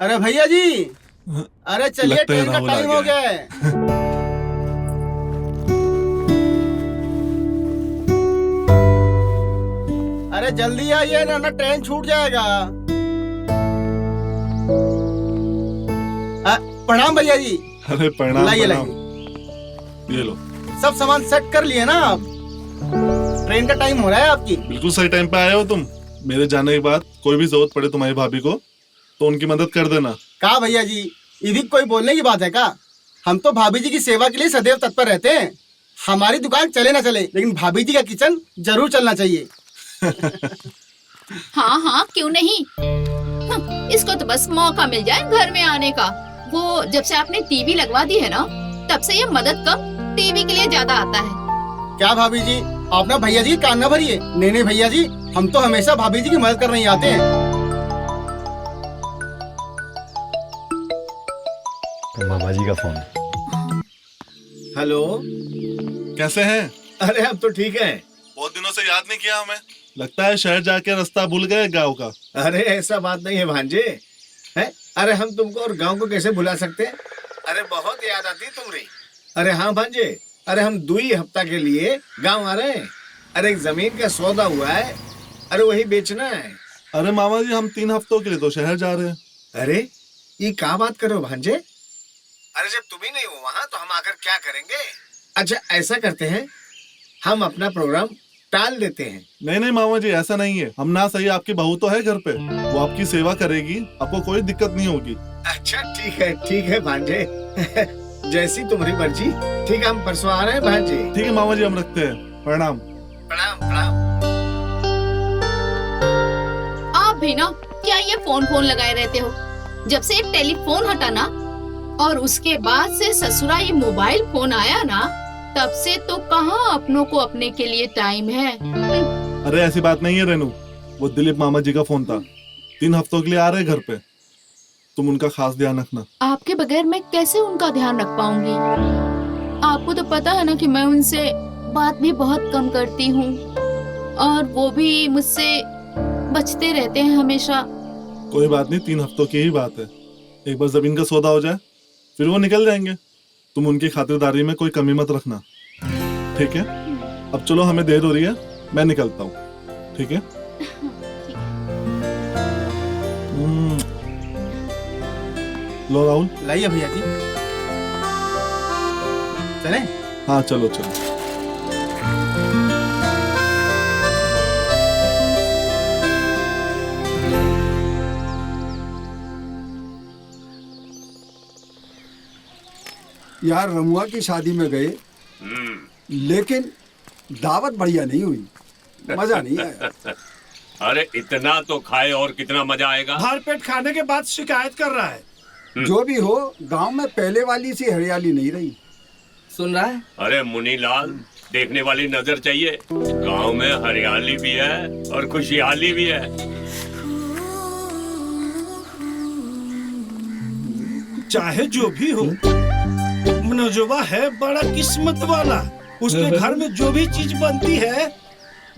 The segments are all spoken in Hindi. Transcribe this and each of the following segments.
अरे भैया जी, अरे चलिए, ट्रेन का टाइम हो गया है। अरे जल्दी आइए ना, ट्रेन छूट जाएगा। प्रणाम भैया जी। अरे प्रणाम। लाइए ये लो। सब सामान सेट कर लिए ना आप? ट्रेन का टाइम हो रहा है आपकी। बिल्कुल सही टाइम पे आए हो तुम। मेरे जाने के बाद कोई भी जरूरत पड़े तुम्हारी भाभी को तो उनकी मदद कर देना। कहा भैया जी, यदि कोई बोलने की बात है का? हम तो भाभी जी की सेवा के लिए सदैव तत्पर रहते हैं। हमारी दुकान चले ना चले, लेकिन भाभी जी का किचन जरूर चलना चाहिए। हाँ हाँ, क्यों नहीं। इसको तो बस मौका मिल जाए घर में आने का। वो जब से आपने टीवी लगवा दी है ना, तब से ये मदद कम टीवी के लिए ज्यादा आता है। क्या भाभी जी, आप ना भैया जी कान न भरिए। नहीं भैया जी, हम तो हमेशा भाभी जी की मदद करने ही आते हैं। मामा जी का फोन। हेलो, कैसे हैं? अरे हम तो ठीक हैं। बहुत दिनों से याद नहीं किया हमें। लगता है शहर जाके रास्ता भूल गए गांव का। अरे ऐसा बात नहीं है भांजे। है? अरे हम तुमको और गांव को कैसे भुला सकते हैं? अरे बहुत याद आती तुम्हारी। अरे हाँ भांजे, अरे हम 2 हफ्ता के लिए गांव आ रहे हैं। अरे एक जमीन का सौदा हुआ है, अरे वही बेचना है। अरे मामा जी, हम 3 हफ्तों के लिए तो शहर जा रहे हैं। अरे ये क्या बात करो भांजे? अरे जब तुम ही नहीं हो वहाँ तो हम आकर क्या करेंगे? अच्छा ऐसा करते हैं, हम अपना प्रोग्राम टाल देते हैं। नहीं मामा जी, ऐसा नहीं है। हम ना सही आपकी बहू तो है घर पे, वो आपकी सेवा करेगी, आपको कोई दिक्कत नहीं होगी। अच्छा ठीक है भांजे। जैसी तुम्हारी मर्जी। ठीक है, हम परसों आ रहे हैं भांजे। ठीक है मामा जी, हम रखते हैं। प्रणाम। प्रणाम प्रणाम। आप भी ना क्या ये फोन लगाए रहते हो? जब से टेलीफोन हटा ना, और उसके बाद से ससुरा ये मोबाइल फोन आया ना, तब से तो कहाँ अपनों को अपने के लिए टाइम है। अरे ऐसी बात नहीं है रेनू, वो दिलीप मामा जी का फोन था। 3 हफ्तों के लिए आ रहे घर पे, तुम उनका खास ध्यान रखना। आपके बगैर मैं कैसे उनका ध्यान रख पाऊंगी? आपको तो पता है ना कि मैं उनसे बात भी बहुत कम करती हूँ, और वो भी मुझसे बचते रहते हैं हमेशा। कोई बात नहीं, 3 हफ्तों की ही बात है। एक बार जमीन का सौदा हो जाए फिर वो निकल जाएंगे। तुम उनकी खातिरदारी में कोई कमी मत रखना, ठीक है? अब चलो, हमें देर हो रही है, मैं निकलता हूँ। ठीक है? लो राहुल। लाइए भैया जी, चले? हाँ चलो चलो। यार रमुआ की शादी में गए, लेकिन दावत बढ़िया नहीं हुई, मजा नहीं आया। अरे इतना तो खाए और कितना मजा आएगा। भर पेट खाने के बाद शिकायत कर रहा है। जो भी हो, गांव में पहले वाली सी हरियाली नहीं रही। सुन रहा है? अरे मुनीलाल, देखने वाली नजर चाहिए। गांव में हरियाली भी है और खुशहाली भी है। चाहे जो भी हो, मनोजवा है बड़ा किस्मत वाला। उसके घर में जो भी चीज बनती है,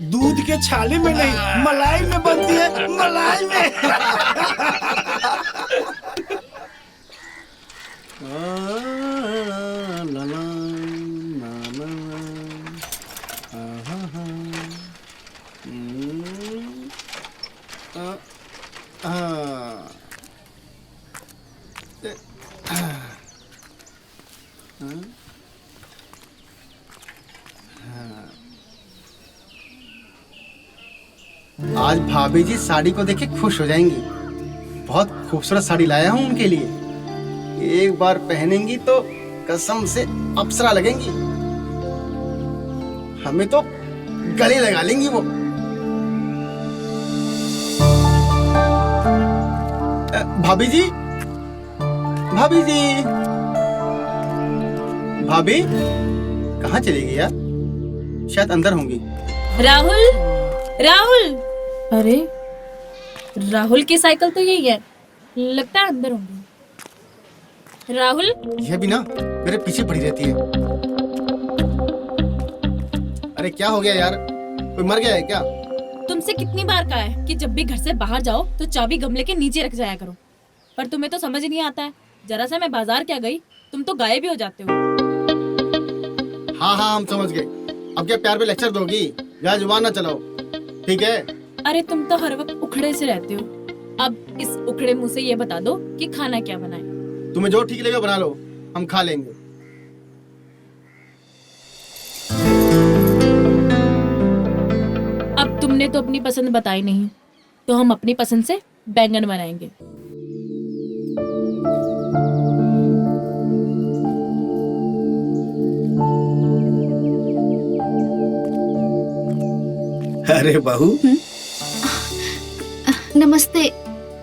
दूध के छाले में नहीं, मलाई में बनती है, मलाई में। आज भाभी जी साड़ी को देख के खुश हो जाएंगी। बहुत खूबसूरत साड़ी लाया हूँ उनके लिए। एक बार पहनेंगी तो कसम से अप्सरा लगेंगी। हमें तो गले लगा लेंगी वो। भाभी जी, भाभी जी, भाभी कहाँ चली गई यार? शायद अंदर होंगी। राहुल, राहुल। अरे राहुल की साइकिल तो यही है, लगता है अंदर होंगी। राहुल, यह भी ना मेरे पीछे पड़ी रहती है। अरे क्या हो गया यार, कोई मर गया है क्या? तुमसे कितनी बार कहा है कि जब भी घर से बाहर जाओ तो चाबी गमले के नीचे रख जाया करो। पर तुम्हें तो समझ नहीं आता है। जरा सा मैं बाजार क्या गई, तुम तो गायब ही हो जाते हो। हाँ हाँ हम समझ गए। अब क्या प्यार पे लेक्चर दोगी? या जुबान ना चलाओ, ठीक है? अरे तुम तो हर वक्त उखड़े से रहते हो। अब इस उखड़े मुंह से ये बता दो कि खाना क्या बनाए। तुम्हें जो ठीक लगेगा बना लो, हम खा लेंगे। अब तुमने तो अपनी पसंद बताई नहीं, तो हम अपनी पसंद से बैंगन बनाएंगे। अरे बहू, नमस्ते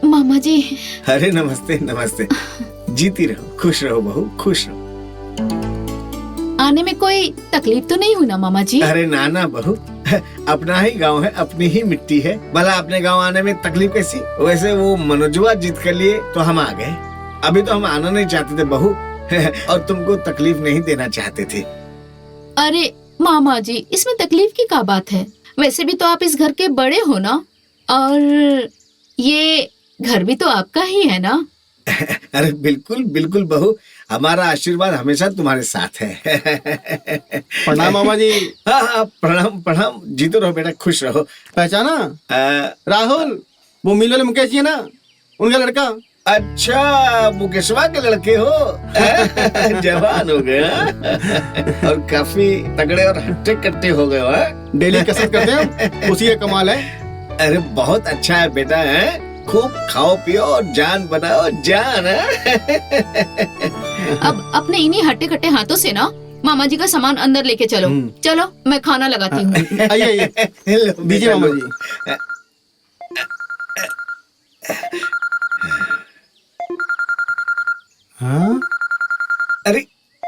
मामा जी। अरे नमस्ते नमस्ते। जीती रहो, खुश रहो बहू, खुश रहो। आने में कोई तकलीफ तो नहीं हुई ना मामा जी? अरे नाना बहू, अपना ही गांव है, अपनी ही मिट्टी है, भला अपने गांव आने में तकलीफ कैसी? वैसे वो मनोजवा जीत कर लिए तो हम आ गए। अभी तो हम आना नहीं चाहते थे बहू, और तुमको तकलीफ नहीं देना चाहते थे। अरे मामा जी, इसमें तकलीफ की क्या बात है? वैसे भी तो आप इस घर के बड़े हो ना, और ये घर भी तो आपका ही है ना। अरे बिल्कुल बिल्कुल बहू, हमारा आशीर्वाद हमेशा तुम्हारे साथ है। प्रणाम मामा जी। हाँ हाँ, प्रणाम प्रणाम। जीतो रहो बेटा, खुश रहो। पहचाना? राहुल, वो मिल वाले मुकेश जी है ना, उनका लड़का। अच्छा, मुकेशवा के लड़के हो। जवान हो गए हाँ? और काफी तगड़े और हट्टे कट्टे हो गए हो। डेली कसरत करते हैं, उसी का कमाल है। अरे बहुत अच्छा है बेटा, है खूब खाओ पियो और जान बनाओ, जान है? अब अपने इन्हीं हट्टे कट्टे हाथों से ना मामा जी का सामान अंदर लेके चलो। चलो मैं खाना लगाती हूँ। आइए आइए, दीजिए मामा जी। हाँ? अरे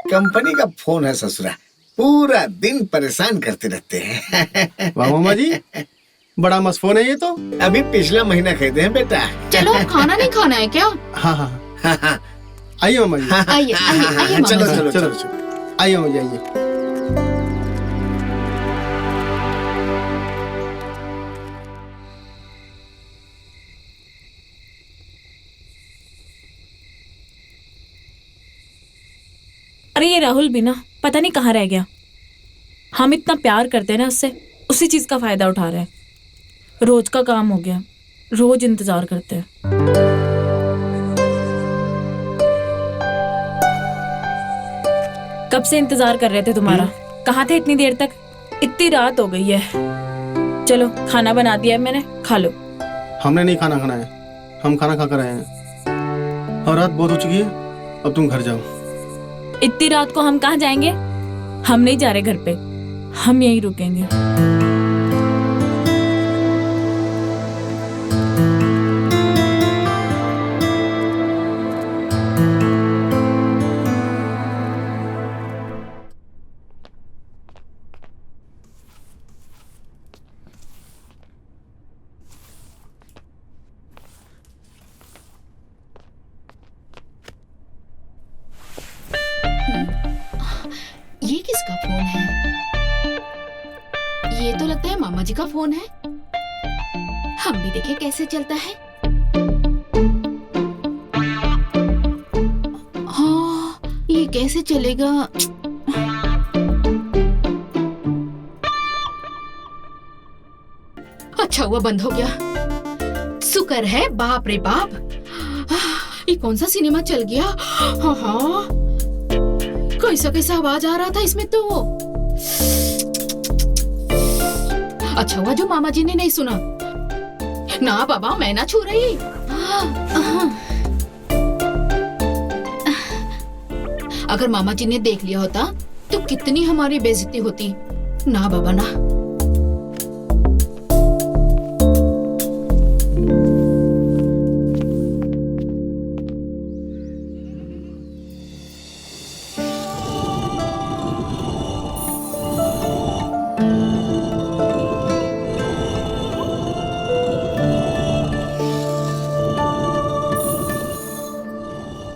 कंपनी का फोन है ससुरा, पूरा दिन परेशान करते रहते हैं। वाह मामा जी, बड़ा मस्त फोन है ये तो। अभी पिछला महीना खरीदे हैं बेटा। चलो खाना नहीं खाना है क्या? हाँ हाँ हाँ, आइए मामा जी। आइए आइए आइए चलो मामा जी। चलो चलो, चलो। आइए मामा जी, आइए। अरे ये राहुल भी ना पता नहीं कहाँ रह गया। हम इतना प्यार करते हैं ना उससे, उसी चीज का फायदा उठा रहे हैं। रोज का काम हो गया, रोज इंतजार करते हैं। कब से इंतजार कर रहे थे तुम्हारा। कहाँ थे इतनी देर तक? इतनी रात हो गई है। चलो खाना बना दिया है मैंने, खा लो। हमने नहीं खाना खाना है, हम खाना खा कर आए हैं और रात बहुत हो चुकी है, अब तुम घर जाओ। इतनी रात को हम कहाँ जाएंगे? हम नहीं जा रहे घर पे, हम यहीं रुकेंगे। ये किसका फोन है? ये तो लगता है मामा जी का फोन है। हम भी देखें कैसे चलता है। हाँ, ये कैसे चलेगा? अच्छा हुआ बंद हो गया। शुक्र है, बाप रे बाप, ये कौन सा सिनेमा चल गया। हाँ हाँ, कैसा कैसा आवाज आ रहा था इसमें तो। अच्छा हुआ जो मामा जी ने नहीं सुना। ना बाबा, मैं ना छू रही। अगर मामा जी ने देख लिया होता तो कितनी हमारी बेइज्जती होती। ना बाबा ना।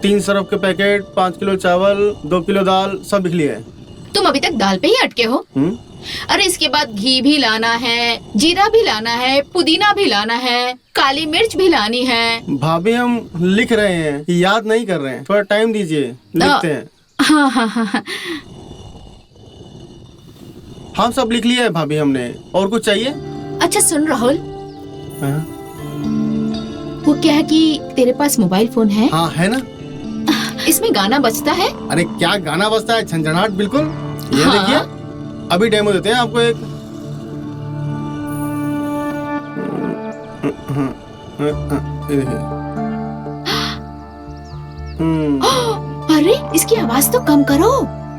तीन सरफ के पैकेट, 5 किलो चावल, 2 किलो दाल, सब लिख लिया है। तुम अभी तक दाल पे ही अटके हो। अरे इसके बाद घी भी लाना है, जीरा भी लाना है, पुदीना भी लाना है, काली मिर्च भी लानी है। भाभी हम लिख रहे हैं, याद नहीं कर रहे हैं, थोड़ा टाइम दीजिए, लिखते हैं। हाँ हाँ हाँ हाँ। हम सब लिख लिया है भाभी हमने, और कुछ चाहिए? अच्छा सुन राहुल, हाँ वो क्या है कि तेरे पास मोबाइल फोन है? हाँ है ना। इसमें गाना बजता है? अरे क्या गाना बजता है, झंझनाहट बिल्कुल। ये हाँ। देखिए, अभी डेमो देते हैं आपको एक। ये देखिए। अरे इसकी आवाज तो कम करो।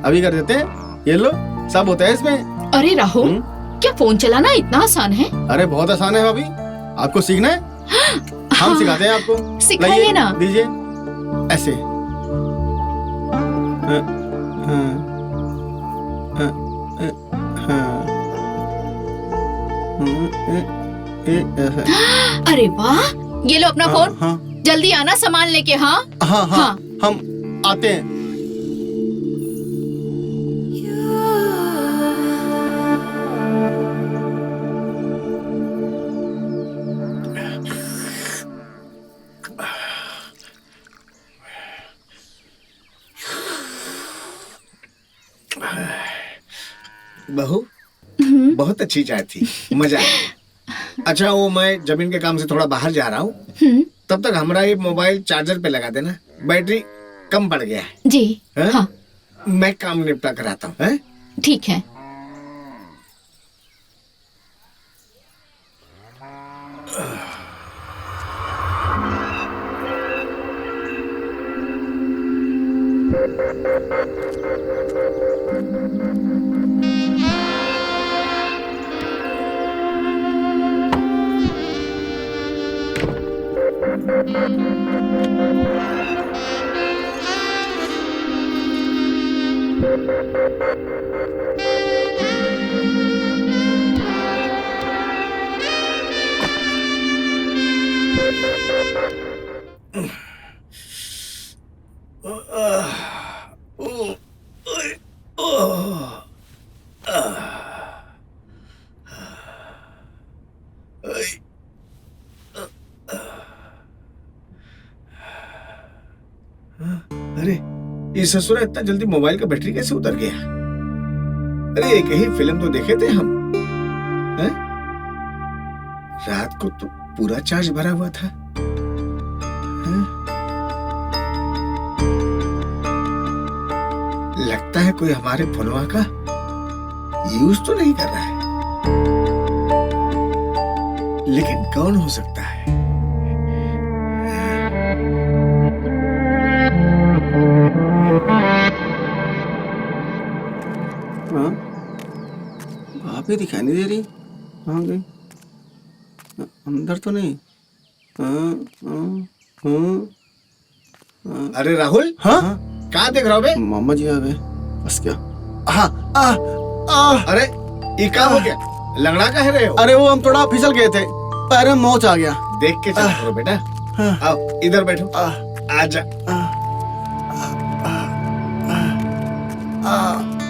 अभी कर देते हैं, ये लो, सब होता है इसमें। अरे राहुल, क्या फोन चलाना इतना आसान है? अरे बहुत आसान है भाभी, आपको सीखना है, हम सिखाते हैं आपको। सिखाइए लाइए, ना। दीजिए ऐसे। अरे वाह, ये लो अपना फोन। हाँ जल्दी आना सामान लेके। हाँ हाँ हाँ, हाँ। हम आते हैं। बहू, बहुत अच्छी चाय थी, मजा आया। अच्छा वो मैं जमीन के काम से थोड़ा बाहर जा रहा हूँ, तब तक हमारा ये मोबाइल चार्जर पे लगा देना, बैटरी कम पड़ गया है। जी हैं? हाँ मैं काम निपटा कर आता हूँ, हैं? ठीक है। अरे ये ससुरा इतना जल्दी मोबाइल का बैटरी कैसे उतर गया? अरे एक ही फिल्म तो देखे थे हम, हैं? रात को तो पूरा चार्ज भरा हुआ था, हैं? लगता है कोई हमारे फोनवा का यूज तो नहीं कर रहा है, लेकिन कौन हो सकता है? हाँ, भाभी दिखाई नहीं दे रही, कहाँ गई? अंदर तो नहीं। अरे राहुल, हाँ कहाँ देख रहा हो बे? मामा जी आ गए, बस क्या। हाँ अरे ये क्या हो गया? लंगड़ा कह रहे हो? अरे वो हम थोड़ा फिसल गए थे, पैर में मोच आ गया। देख के चल करो बेटा। आओ इधर बैठो, आजा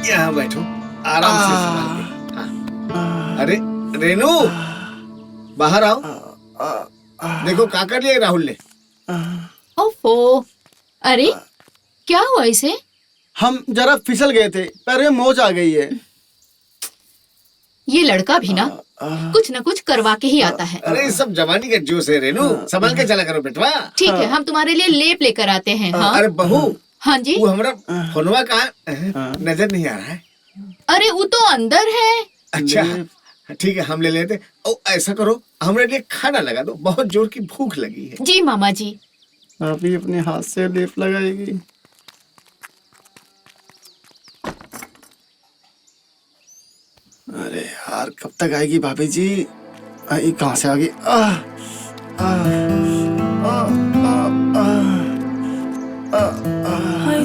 यहाँ बैठो, आराम से संभाल के। हाँ। अरे रेनू, बाहर आओ, देखो क्या कर लिया राहुल ने। ओफो, अरे क्या हुआ इसे? हम जरा फिसल गए थे, पैर में मोच आ गई है। ये लड़का भी ना कुछ न कुछ करवा के ही आता है। अरे सब जवानी का जोश है रेनू, संभाल के चला करो बेटवा। ठीक है, हम तुम्हारे लिए लेप लेकर आते हैं। हाँ अरे बहू, हाँ जी। वो हमारा फोनवा कहाँ नजर नहीं आ रहा है? अरे वो तो अंदर है। अच्छा ठीक है, हम ले लेते। ओ ऐसा करो, हमारे लिए खाना लगा दो, बहुत जोर की भूख लगी है। जी मामा जी। अभी अपने हाथ से लेप लगाएगी। अरे यार कब तक आएगी भाभी जी? आई कहाँ से आ गई? हाय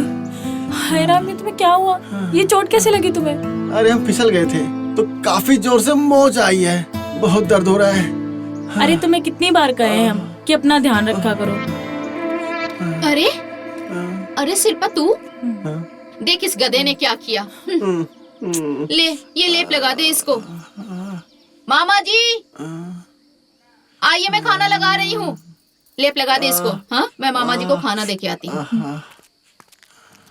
हाय राम, ये तुम्हें क्या हुआ? ये चोट कैसे लगी तुम्हें? अरे हम फिसल गए थे तो काफी जोर से मोच आई है, बहुत दर्द हो रहा है। अरे तुम्हें कितनी बार कहे हैं हम कि अपना ध्यान रखा करो। अरे अरे शिल्पा तू देख इस गधे ने क्या किया। ले ये लेप लगा दे इसको। मामा जी आइए, मैं खाना लगा रही हूँ। लेप लगा दे इसको। हाँ, मैं मामा जी को खाना दे के आती हूँ।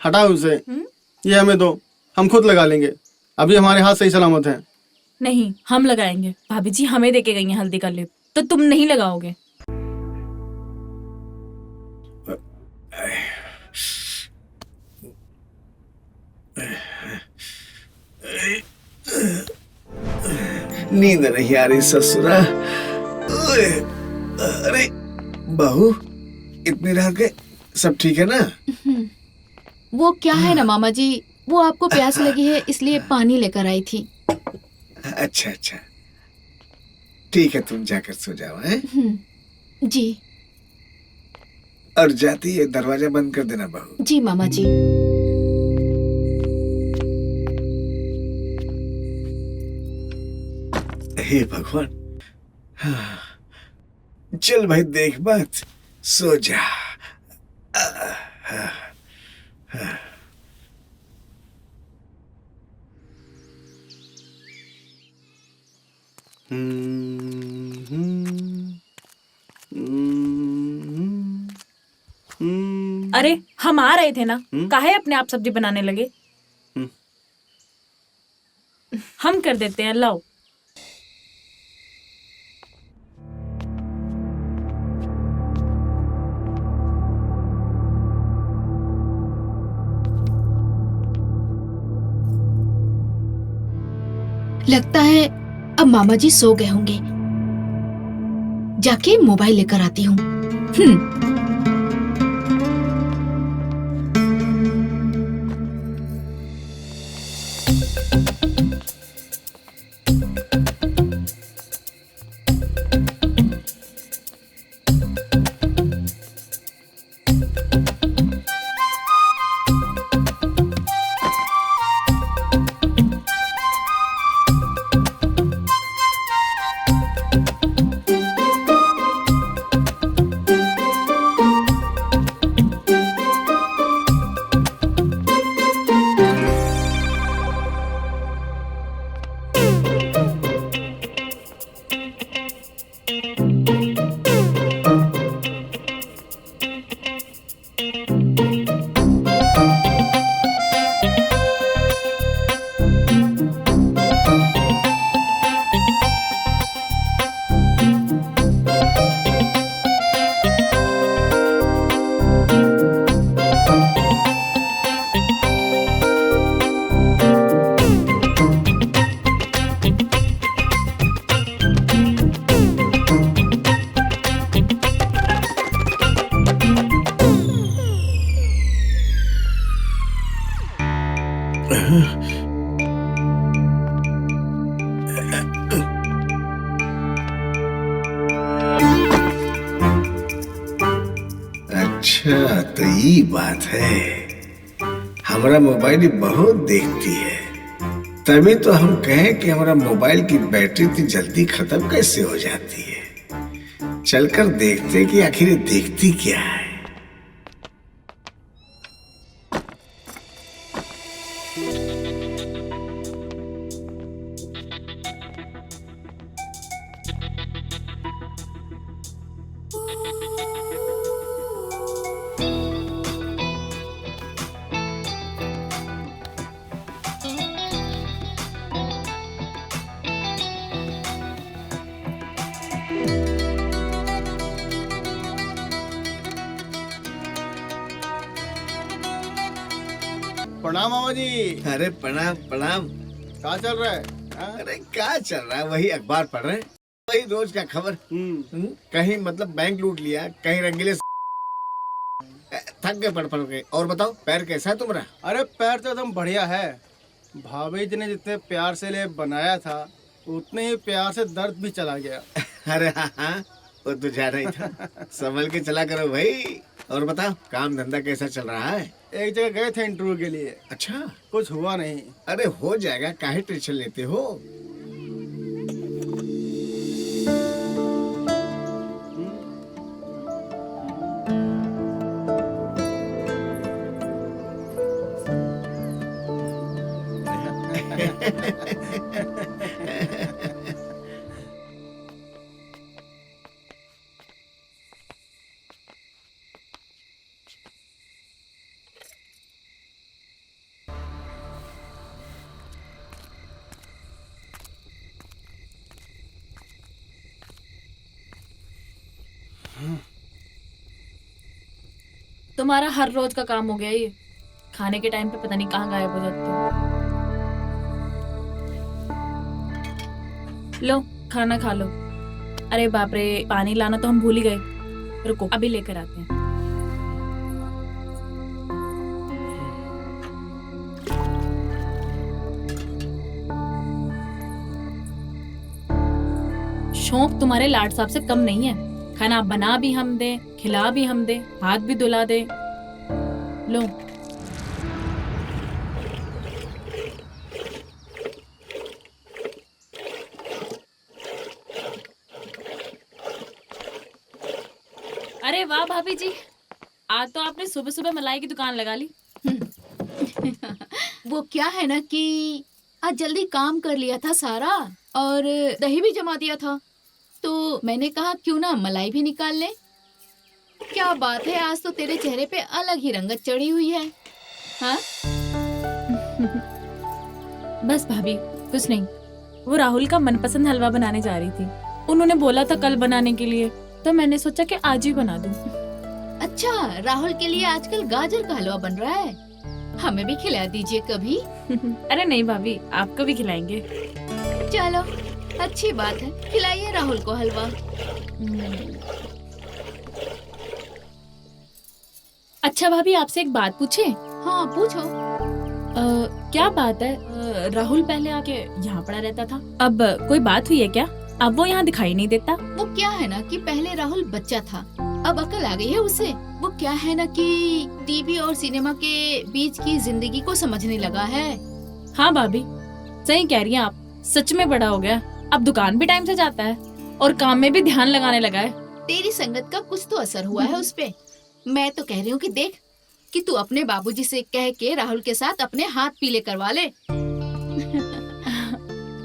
हटाओ उसे, ये हमें दो, हम खुद लगा लेंगे। अभी हमारे हाथ सही सलामत हैं। नहीं, हम लगाएंगे। भाभी जी हमें देके गई हैं हल्दी का लेप, तो तुम नहीं लगाओगे? नींद नहीं आ रही ससुरा। ओए, अरे बहू, इतनी रात के सब ठीक है ना? वो क्या है ना मामा जी, वो आपको प्यास लगी है इसलिए पानी लेकर आई थी। अच्छा अच्छा, ठीक है, तुम जाकर सो जाओ। हैं? जी और जाती है दरवाजा बंद कर देना बहू। जी मामा जी। हे भगवान, हाँ, चल भाई देख बात, सो जा। अरे हम आ रहे थे ना, काहे अपने आप सब्जी बनाने लगे? हम कर देते हैं, लाओ। लगता है अब मामा जी सो गए होंगे। जाके मोबाइल लेकर आती हूँ। अच्छा तो ये बात है, हमारा मोबाइल बहुत देखती है, तभी तो हम कहें कि हमारा मोबाइल की बैटरी इतनी जल्दी खत्म कैसे हो जाती है। चलकर देखते कि आखिर ये देखती क्या है। प्रणाम मामा जी। अरे प्रणाम प्रणाम। क्या चल रहा है? हाँ? अरे क्या चल रहा है, वही अखबार पढ़ रहे हैं, वही रोज का खबर। कहीं मतलब बैंक लूट लिया, कहीं रंगीले थक गए पढ़ पढ़ के। और बताओ पैर कैसा है तुम्हारा? अरे पैर तो एकदम बढ़िया है। भाभी जी ने जितने प्यार से ले बनाया था उतने ही प्यार से दर्द भी चला गया। अरे हाँ हाँ, वो तो जा रही था। संभल के चला करो भाई। और बताओ काम धंधा कैसा चल रहा है? एक जगह गए थे इंटरव्यू के लिए। अच्छा, कुछ हुआ नहीं। अरे हो जाएगा, काहे टेंशन लेते हो? तुम्हारा हर रोज का काम हो गया ये। खाने के टाइम पे पता नहीं कहाँ गायब हो जाते हो। लो खाना खा लो। अरे बाप रे, पानी लाना तो हम भूल ही गए। रुको अभी लेकर आते हैं। शौक तुम्हारे लाड साहब से कम नहीं है। खाना बना भी हम दे, खिला भी हम दे, हाथ भी धुला दे। लो अरे वाह भाभी जी, आज तो आपने सुबह सुबह मलाई की दुकान लगा ली। वो क्या है ना कि आज जल्दी काम कर लिया था सारा और दही भी जमा दिया था, तो मैंने कहा क्यों ना मलाई भी निकाल ले। क्या बात है, आज तो तेरे चेहरे पे अलग ही रंगत चढ़ी हुई है। हाँ बस भाभी कुछ नहीं, वो राहुल का मनपसंद हलवा बनाने जा रही थी। उन्होंने बोला था कल बनाने के लिए, तो मैंने सोचा कि आज ही बना दूं। अच्छा, राहुल के लिए आजकल गाजर का हलवा बन रहा है, हमें भी खिला दीजिए कभी। अरे नहीं भाभी, आपको भी खिलाएंगे। चलो अच्छी बात है, खिलाइए राहुल को हलवा। अच्छा भाभी, आपसे एक बात पूछे? हाँ पूछो। क्या बात है, राहुल पहले आके यहाँ पड़ा रहता था, अब कोई बात हुई है क्या? अब वो यहाँ दिखाई नहीं देता। वो क्या है ना कि पहले राहुल बच्चा था, अब अकल आ गई है उसे। वो क्या है ना कि टीवी और सिनेमा के बीच की जिंदगी को समझने लगा है। हाँ भाभी सही कह रही हैं आप, सच में बड़ा हो गया। अब दुकान भी टाइम से जाता है और काम में भी ध्यान लगाने लगा है। तेरी संगत का कुछ तो असर हुआ है उस पे। मैं तो कह रही हूँ कि देख कि तू अपने बाबूजी से कह के राहुल के साथ अपने हाथ पीले करवा ले।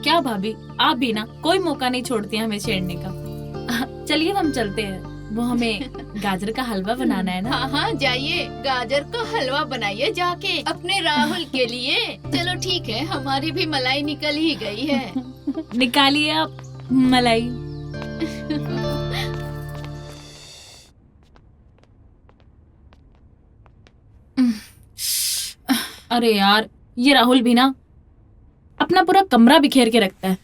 क्या भाभी, आप भी ना कोई मौका नहीं छोड़ती हैं हमें छेड़ने का। चलिए हम चलते हैं, वो हमें गाजर का हलवा बनाना है ना। हाँ हाँ जाइए, गाजर का हलवा बनाइए जाके अपने राहुल के लिए। चलो ठीक है, हमारी भी मलाई निकल ही गई है। निकालिए आप मलाई। अरे यार, ये राहुल भी ना अपना पूरा कमरा बिखेर के रखता है।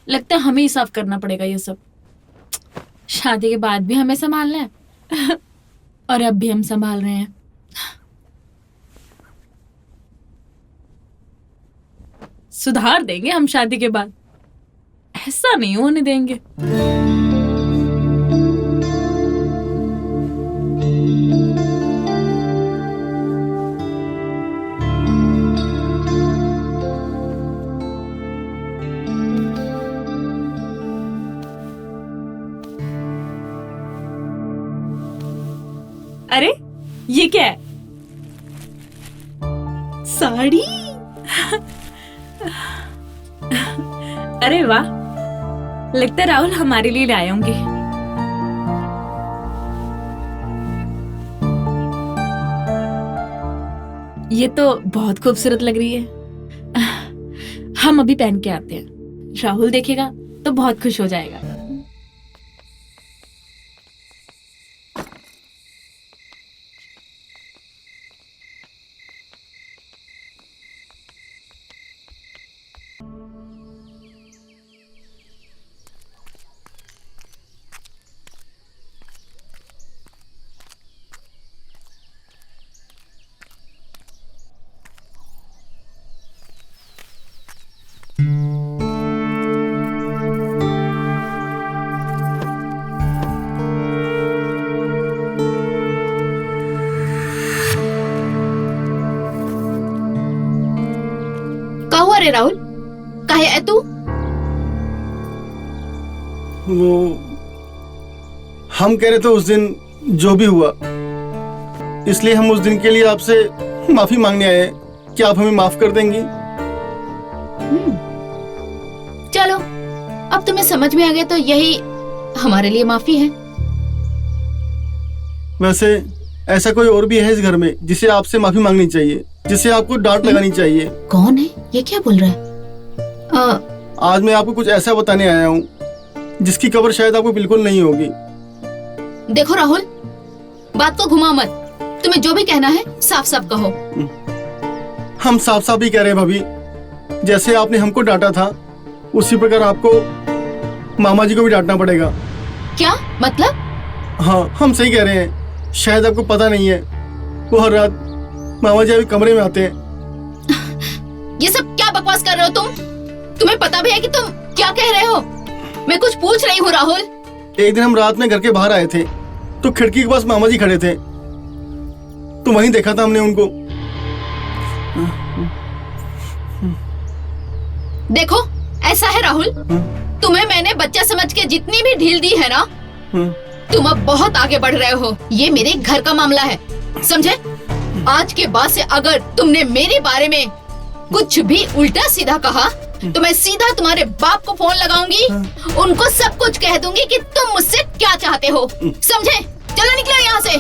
लगता है हमें ही साफ करना पड़ेगा ये सब। शादी के बाद भी हमें संभालना है और अब भी हम संभाल रहे हैं। सुधार देंगे हम शादी के बाद, ऐसा नहीं होने देंगे। अरे ये क्या है? साड़ी? अरे वाह, लगता है राहुल हमारे लिए लाए होंगे। ये तो बहुत खूबसूरत लग रही है। हम अभी पहन के आते हैं, राहुल देखेगा तो बहुत खुश हो जाएगा। कहो अरे राहुल, काहे है तू? वो हम कह रहे थे उस दिन जो भी हुआ, इसलिए हम उस दिन के लिए आपसे माफी मांगने आए। क्या आप हमें माफ कर देंगी? चलो, अब तुम्हें समझ में आ गया तो यही हमारे लिए माफी है। वैसे ऐसा कोई और भी है इस घर में जिसे आपसे माफी मांगनी चाहिए, जिसे आपको डांट लगानी चाहिए? कौन है? ये क्या बोल रहा है? आज मैं आपको कुछ ऐसा बताने आया हूँ जिसकी खबर शायद आपको बिल्कुल नहीं होगी। देखो राहुल, बात को घुमा मत। तुम्हें जो भी कहना है साफ साफ कहो। हम साफ साफ ही कह रहे हैं भाभी, जैसे आपने हमको डांटा था उसी प्रकार आपको मामा जी को भी डांटना पड़ेगा। क्या मतलब? हाँ, हम सही कह रहे हैं। शायद आपको पता नहीं है, वो हर रात मामा जी अभी कमरे में आते हैं। ये सब क्या बकवास कर रहे हो तुम? तुम्हें पता भी है कि तुम क्या कह रहे हो? मैं कुछ पूछ रही हूँ राहुल। एक दिन हम रात में घर के बाहर आए थे तो खिड़की के पास मामा जी खड़े थे, तो वहीं देखा था हमने उनको। देखो, ऐसा है राहुल, तुम्हें मैंने बच्चा समझ के जितनी भी ढील दी है ना, तुम अब बहुत आगे बढ़ रहे हो। ये मेरे घर का मामला है, समझे? आज के बाद से अगर तुमने मेरे बारे में कुछ भी उल्टा सीधा कहा तो मैं सीधा तुम्हारे बाप को फोन लगाऊंगी, उनको सब कुछ कह दूंगी कि तुम मुझसे क्या चाहते हो, समझे? चलो निकलो यहाँ से।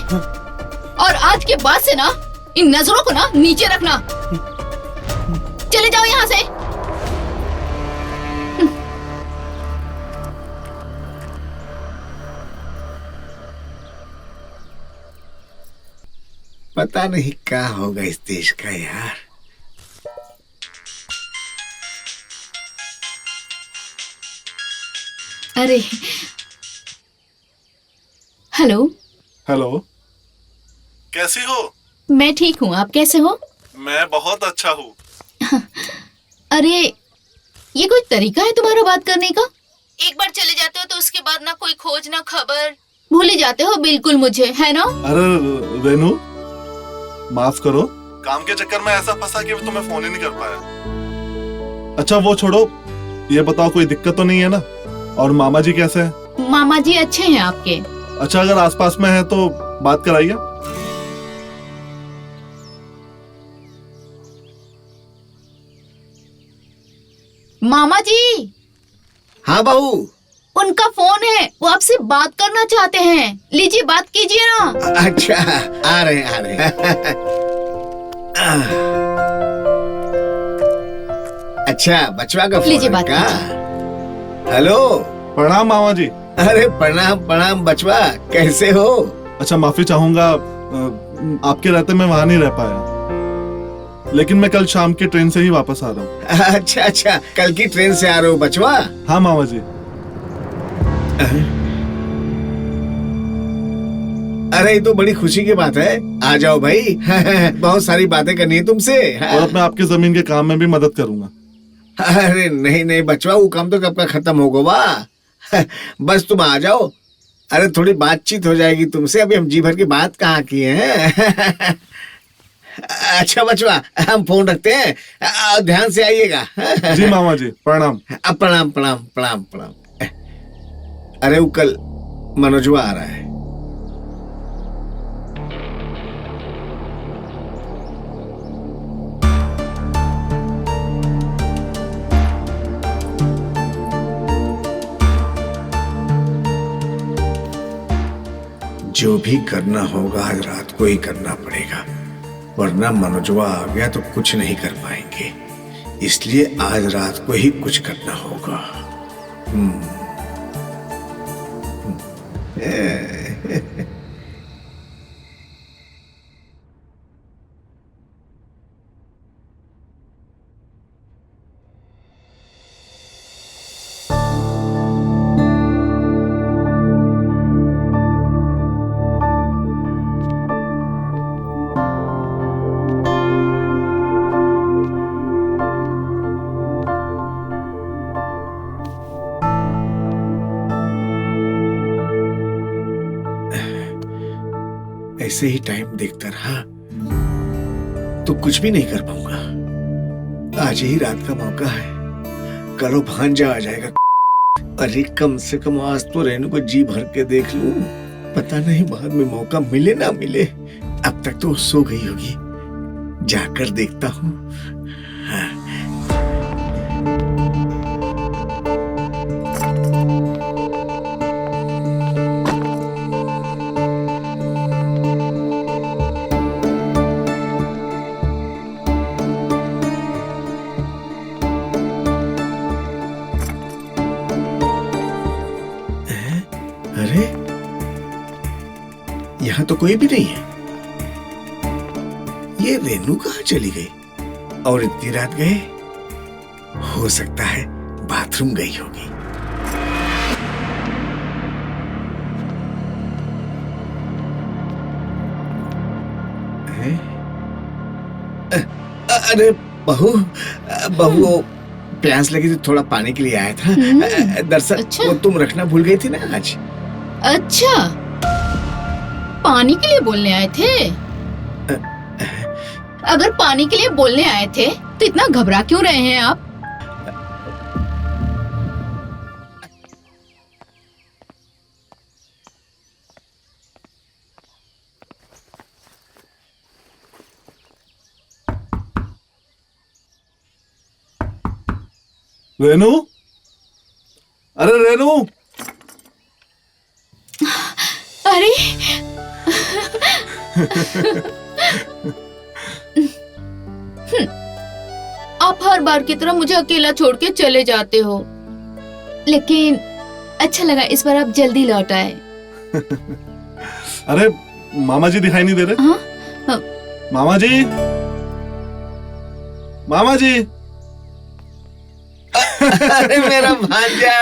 और आज के बाद से ना इन नजरों को ना नीचे रखना। चले जाओ यहाँ से। पता नहीं क्या होगा इस देश का यार। अरे हेलो। हेलो, कैसी हो? मैं ठीक हूँ, आप कैसे हो? मैं बहुत अच्छा हूँ। अरे ये कोई तरीका है तुम्हारा बात करने का? एक बार चले जाते हो तो उसके बाद ना कोई खोज ना खबर, भूल ही जाते हो बिल्कुल मुझे, है ना? अरे रेनू, माफ करो, काम के चक्कर में ऐसा फंसा कि तुम्हें फोन ही नहीं कर पाया। अच्छा वो छोड़ो, ये बताओ कोई दिक्कत तो नहीं है ना? और मामा जी कैसे हैं? मामा जी अच्छे हैं आपके। अच्छा, अगर आसपास में है तो बात कराइए। मामा जी। हाँ बहू। उनका फोन है, वो आपसे बात करना चाहते हैं। लीजिए, बात कीजिए ना। अच्छा, आ रहे आ रहे। अच्छा, बचवा का फोन लीजिए, है बात का? हेलो। प्रणाम मामा जी। अरे प्रणाम प्रणाम बचवा, कैसे हो? अच्छा, माफी चाहूंगा, आपके रहते मैं वहां नहीं रह पाया, लेकिन मैं कल शाम की ट्रेन से ही वापस आ रहा हूँ। अच्छा अच्छा, कल की ट्रेन से आ रहे हो बचवा? हाँ मामा जी। अरे ये तो बड़ी खुशी की बात है, आ जाओ भाई। बहुत सारी बातें करनी है तुमसे। और अब मैं आपकी जमीन के काम में भी मदद करूंगा। अरे नहीं नहीं बचवा, वो काम तो कब का खत्म होगा वाह। बस तुम आ जाओ। अरे थोड़ी बातचीत हो जाएगी तुमसे, अभी हम जी भर की बात कहाँ किए हैं। अच्छा बचवा, हम फोन रखते हैं, ध्यान से आइएगा। जी मामा जी, प्रणाम। प्रणाम प्रणाम प्रणाम प्रणाम। अरे वो कल मनोजवा आ रहा है। जो भी करना होगा आज रात को ही करना पड़ेगा, वरना मनोजवा आ गया तो कुछ नहीं कर पाएंगे। इसलिए आज रात को ही कुछ करना होगा। ऐसे ही टाइम देखता रहा तो कुछ भी नहीं कर पाऊंगा। आज ही रात का मौका है, कलो भांजा आ जाएगा। अरे कम से कम आज तो रेनू को जी भर के देख लूं, पता नहीं बाद में मौका मिले ना मिले। अब तक तो सो गई होगी, जाकर देखता हूँ। अरे यहाँ तो कोई भी नहीं है। ये रेनू कहाँ चली गई? और इतनी रात गए? हो सकता है बाथरूम गई होगी। अरे बहू, बहू प्यास लगी तो थोड़ा पानी के लिए आया था। दरअसल अच्छा। वो तुम रखना भूल गई थी ना आज। अच्छा, पानी के लिए बोलने आए थे? अगर पानी के लिए बोलने आए थे तो इतना घबरा क्यों रहे हैं आप? रेनू, अरे रेनू, अरे आप हर बार की तरह मुझे अकेला छोड़ के चले जाते हो, लेकिन अच्छा लगा इस बार आप जल्दी लौट आए। अरे मामा जी दिखाई नहीं दे रहे? हाँ? हाँ। मामा जी, मामा जी। अरे मेरा भांजा,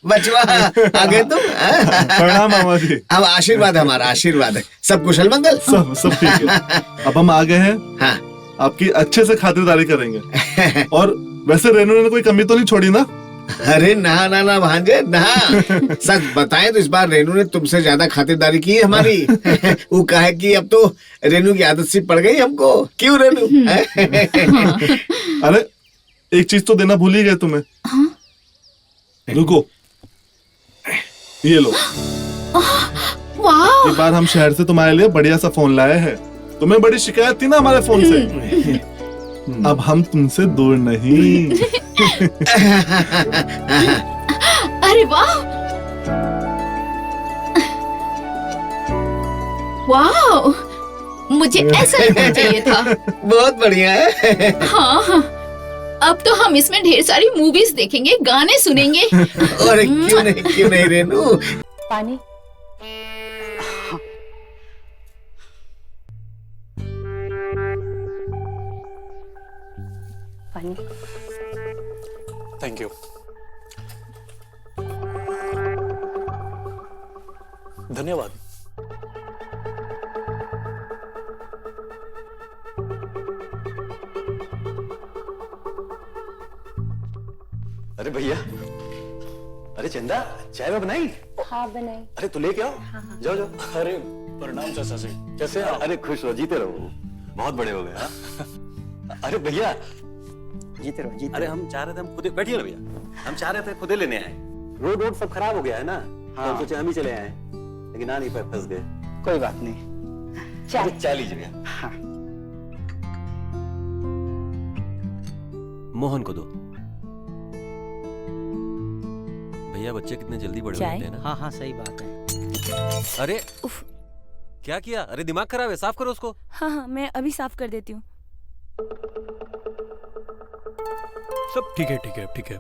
बचवा आ गए तुम। प्रणाम मामा जी। अब आशीर्वाद, हमारा आशीर्वाद है। सब कुशल मंगल? सब ठीक है। अब हम आ गए हैं। हाँ। आपकी अच्छे से खातिरदारी करेंगे। और वैसे रेनू ने कोई कमी तो नहीं छोड़ी ना? अरे ना ना ना भांजे ना, सच बताएं तो इस बार रेनू ने तुमसे ज्यादा खातिरदारी की है हमारी। वो कहे कि अब तो रेनू की आदत सी पड़ गई हमको। क्यों रेनू? अरे एक चीज तो देना भूल ही गए तुम्हें। हाँ? रुको, ये लो। वाह! एक बार हम शहर से तुम्हारे लिए बढ़िया सा फोन लाए हैं। तुम्हें बड़ी शिकायत थी ना हमारे फोन से। अब हम तुमसे दूर नहीं। अरे वाह! वाह! मुझे ऐसा ही फोन चाहिए था। बहुत बढ़िया है। हाँ, अब तो हम इसमें ढेर सारी मूवीज देखेंगे, गाने सुनेंगे। और क्यों नहीं रेनू। पानी। पानी। Thank you. धन्यवाद। अरे भैया, अरे चंदा, चाय में बनाई? हाँ बनाई। अरे तू लेके आओ। जाओ जाओ। अरे प्रणाम चाचा जी, कैसे हैं आप? अरे खुश रहो, जीते रहो, बहुत बड़े हो गए। हाँ? अरे भैया, जीते रहो, जीते। अरे हम चाह रहे थे, हम खुद बैठिए ना भैया, हम चाह रहे थे खुद लेने आए। रोड सब खराब हो गया है ना। हाँ। तो सोचे हम ही चले आए, लेकिन आ नहीं पाए, फंस गए। कोई बात नहीं। चाय लीजिए भैया। हाँ। मोहन को दो। भैया बच्चे कितने जल्दी बड़े होते हैं ना। हाँ हाँ सही बात है। अरे उफ, क्या किया? अरे दिमाग खराब है, साफ करो उसको। हाँ हाँ मैं अभी साफ कर देती हूँ। सब ठीक है, ठीक है, ठीक है।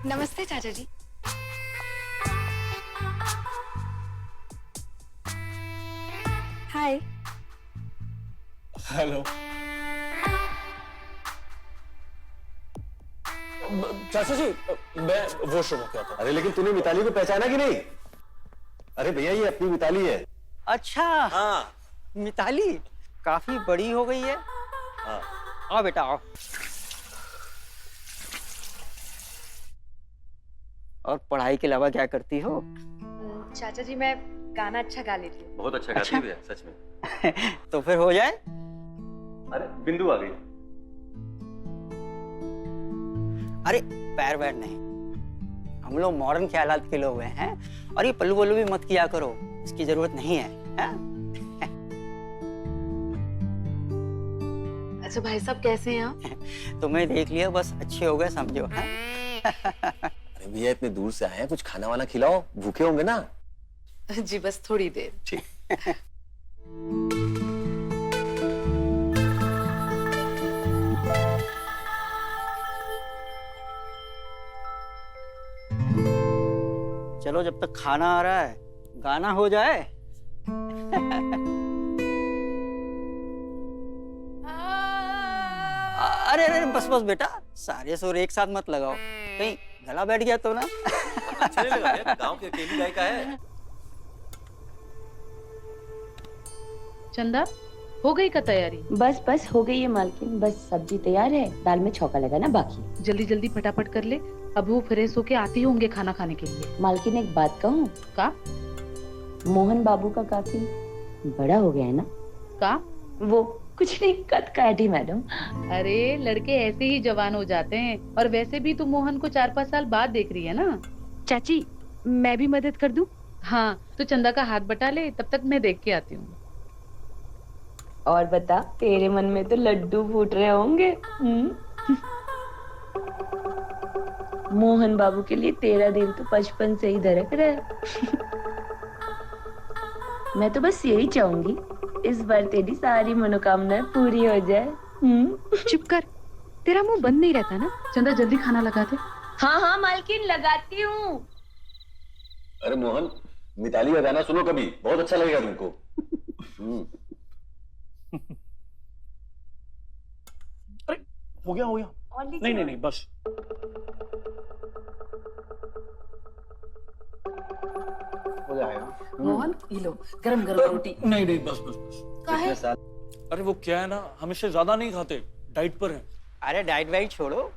नमस्ते चाचा जी। हाय। हेलो। चाचा जी मैं वॉशरूम में गया था। अरे लेकिन तूने मिताली को पहचाना कि नहीं? अरे भैया ये अपनी मिताली है। अच्छा हाँ। मिताली काफी बड़ी हो गई है। हाँ। आओ बेटा आओ। और पढ़ाई के अलावा क्या करती हो? चाचा जी मैं गाना अच्छा गा लेती हूँ। बहुत अच्छा गाती है भैया, सच में। तो फिर हो जाए। अरे बिंदु आ गई। अरे पैर वैर नहीं, हम लोग मॉडर्न ख्यालात के लोग हैं और ये पल्लू वल्लू भी मत किया करो, इसकी जरूरत नहीं है, हैं? अच्छा भाई साहब कैसे हैं आप? तुम्हें देख लिया बस अच्छे हो गए समझो। अरे भैया इतने दूर से आए हैं, कुछ खाना वाना खिलाओ, भूखे होंगे ना। जी बस थोड़ी देर। ठीक। चलो जब तक खाना आ रहा है गाना हो जाए। अरे अरे बस बस बेटा, सारे सुर एक साथ मत लगाओ, कहीं गला बैठ गया तो ना। अच्छा नहीं लगा भैया, गांव की अकेली गायिका है। चंदा हो गई का तैयारी? बस बस हो गई है मालकिन, बस सब्जी तैयार है, दाल में छौंका लगाना बाकी। जल्दी जल्दी फटाफट कर ले, अब वो फ्रेश होके आते ही होंगे खाना खाने के लिए। मालकिन एक बात कहूँ? का? मोहन बाबू का काफी बड़ा हो गया है ना? का? वो कुछ नहीं, कद काट ही मैडम। अरे लड़के ऐसे ही जवान हो जाते हैं, और वैसे भी तू मोहन को 4-5 साल बाद देख रही है ना। चाची मैं भी मदद कर दूं? हाँ तो चंदा का हाथ बटा ले, तब तक मैं देख के आती हूँ। और बता, तेरे मन में तो लड्डू फूट रहे होंगे। मोहन बाबू के लिए तेरा दिल तो बचपन से ही धड़क रहा है। मैं तो बस यही चाहूंगी इस बार तेरी सारी मनोकामनाएं पूरी हो जाए। चुप कर, तेरा मुंह बंद नहीं रहता ना। चंदा जल्दी खाना लगा दे। हाँ हाँ मालकिन लगाती हूँ। अरे मोहन, मिताली का गाना सुनो कभी, बहुत अच्छा लगेगा तुमको। अरे हो गया हो गया। नहीं नहीं नहीं बस। हो जाएगा। मोहन ये लो गरम गरम रोटी। नहीं नहीं बस बस बस। काहे? अरे वो क्या है ना, हम इससे ज्यादा नहीं खाते, डाइट पर है। अरे डाइट वाइट छोड़ो,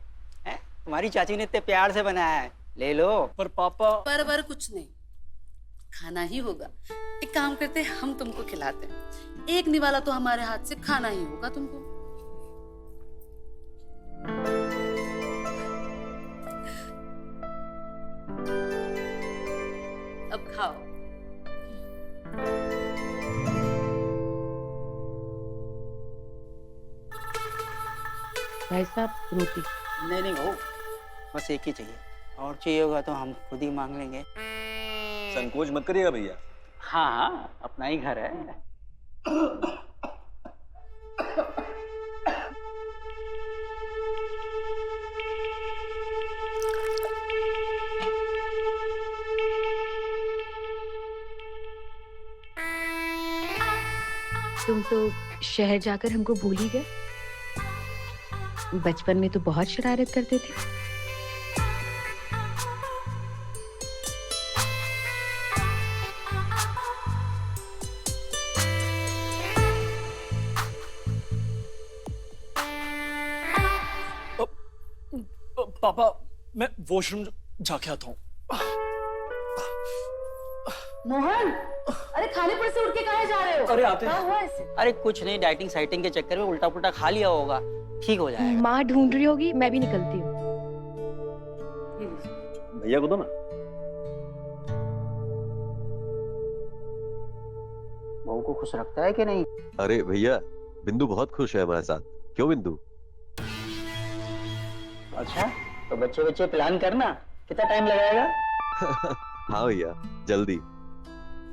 हैं? तुम्हारी चाची ने इतने प्यार से बनाया है, ले लो। पर पापा। पर कुछ नहीं, खाना ही होगा। एक काम करते, हम तुमको खिलाते हैं। एक निवाला तो हमारे हाथ से खाना ही होगा तुमको। अब खाओ। भाई साहब रोटी। नहीं नहीं वो बस एक ही चाहिए, और चाहिए होगा तो हम खुद ही मांग लेंगे। संकोच मत करिएगा भैया। हाँ हाँ अपना ही घर है। तुम तो शहर जाकर हमको भूल ही गए। बचपन में तो बहुत शरारत करते थे। पापा मैं वॉशरूम जाके आता हूँ। मोहन, अरे खाने पर से उठ के कहाँ जा रहे हो? अरे आते क्या हुआ इसे? अरे कुछ नहीं, डाइटिंग साइटिंग के चक्कर में उल्टा पुल्टा खा लिया होगा, ठीक हो जाएगा। माँ ढूंढ रही होगी, मैं भी निकलती हूँ। भैया को दो ना। बहू को खुश रखता है कि नहीं? अरे भैया बिंदु बहुत खुश है हमारे साथ। क्यों बिंदु? अच्छा तो बच्चे बच्चे प्लान करना, कितना टाइम लगाएगा? हाँ भैया जल्दी।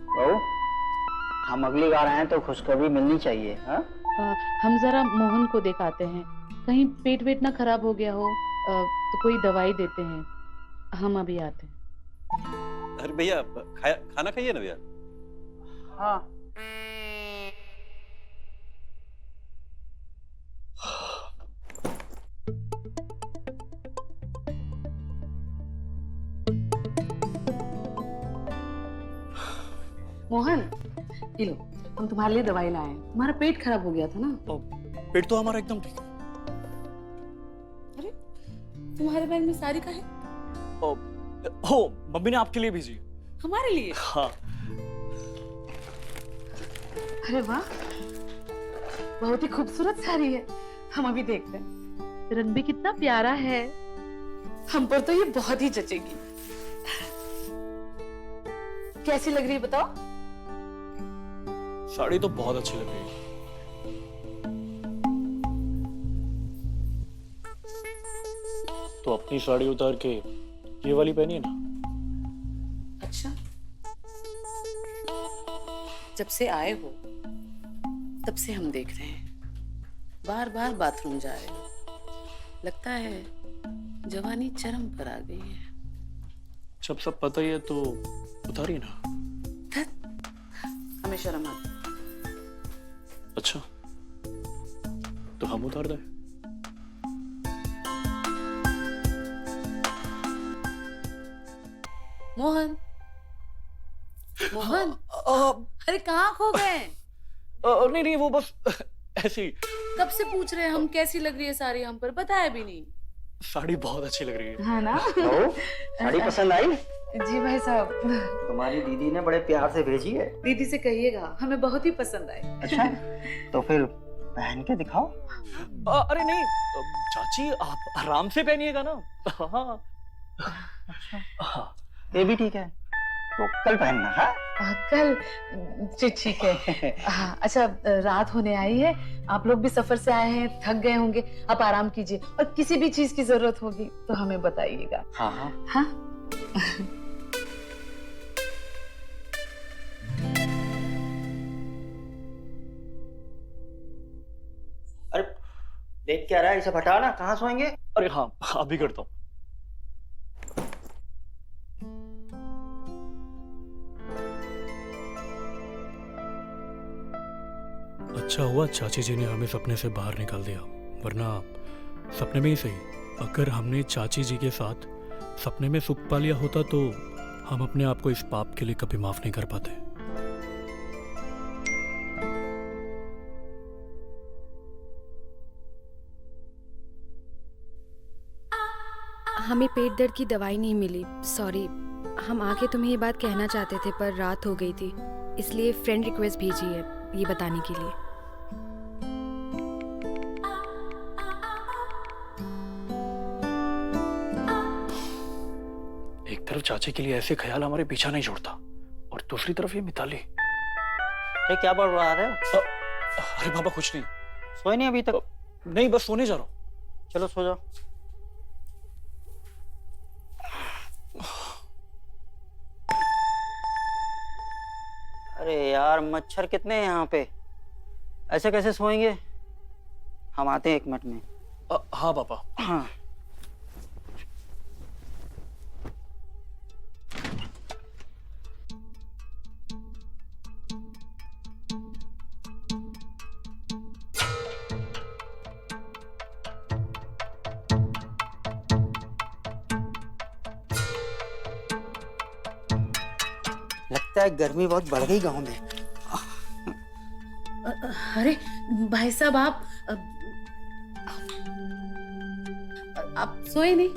बहू हम अगली बार आए तो खुशखबरी मिलनी चाहिए। हाँ हम जरा मोहन को दिखाते हैं, कहीं पेट वेट ना खराब हो गया हो, तो कोई दवाई देते हैं। हम अभी आते हैं। अरे भैया खाना खाइए ना भैया। हाँ मोहन ये लो, हम तुम्हारे लिए दवाई लाए हैं। तुम्हारा पेट खराब हो गया था ना। पेट तो हमारा एकदम ठीक है। अरे तुम्हारे बैग में साड़ी का है? हो मम्मी ने आपके लिए भेजी। हमारे लिए? हाँ। अरे वाह, बहुत ही खूबसूरत साड़ी है। हम अभी देखते हैं। रंग भी कितना प्यारा है। हम पर तो ये बहुत ही जचेगी। कैसी लग रही है बताओ? साड़ी तो बहुत अच्छी लग रही है। तो अपनी साड़ी उतार के ये वाली पहनिए ना। अच्छा, जब से आए हो तब से हम देख रहे हैं, बार बार बाथरूम जा रहे हो। लगता है जवानी चरम पर आ गई है। जब सब पता ही है तो उतारिए ना। हमें शर्म आती। अच्छा, तो हम उतार दें? मोहन, मोहन, अरे कहाँ खो गए? नहीं नहीं, वो बस ऐसे ही। कब से पूछ रहे हैं हम कैसी लग रही है साड़ी, हम पर बताया भी नहीं। साड़ी बहुत अच्छी लग रही है। है ना? साड़ी पसंद आई? जी भाई साहब, तुम्हारी दीदी ने बड़े प्यार से भेजी है। दीदी से कहिएगा हमें बहुत ही पसंद आई। अच्छा, तो फिर पहन के दिखाओ। अरे नहीं चाची, आप आराम से पहनिएगा ना। हाँ। हाँ, ये भी ठीक है। तो कल पहनना। हाँ कल? जी ठीक है। हाँ, अच्छा रात होने आई है, आप लोग भी सफर से आए हैं, थक गए होंगे, आप आराम कीजिए और किसी भी चीज की जरूरत होगी तो हमें बताइएगा। हाँ हाँ हाँ। अरे देख क्या रहा है, इसे हटा ना, कहाँ सोएंगे? अरे हाँ, अभी करता हूँ। अच्छा हुआ चाची जी ने हमें सपने से बाहर निकाल दिया, वरना सपने में ही सही, अगर हमने चाची जी के साथ सपने में सुख पा लिया होता तो हम अपने आप को इस पाप के लिए कभी माफ नहीं कर पाते। हमें पेट दर्द की दवाई नहीं मिली, सॉरी। हम आके तुम्हें ये बात कहना चाहते थे पर रात हो गई थी, इसलिए फ्रेंड रिक्वेस्ट भेजी है ये बताने के लिए। एक तरफ चाची के लिए ऐसे ख्याल हमारे पीछा नहीं छोड़ता और दूसरी तरफ ये मिताली। अरे क्या बोल रहा है? अरे बाबा कुछ नहीं। सोए नहीं अभी तक? नहीं, बस सोने जा रहा हूँ। चलो सो जाओ। अरे यार मच्छर कितने हैं यहाँ पे, ऐसे कैसे सोएंगे? हम आते हैं 1 मिनट में। हाँ पापा। हाँ। लगता है गर्मी बहुत बढ़ गई गांव में। अरे भाई साहब, आप सोए नहीं?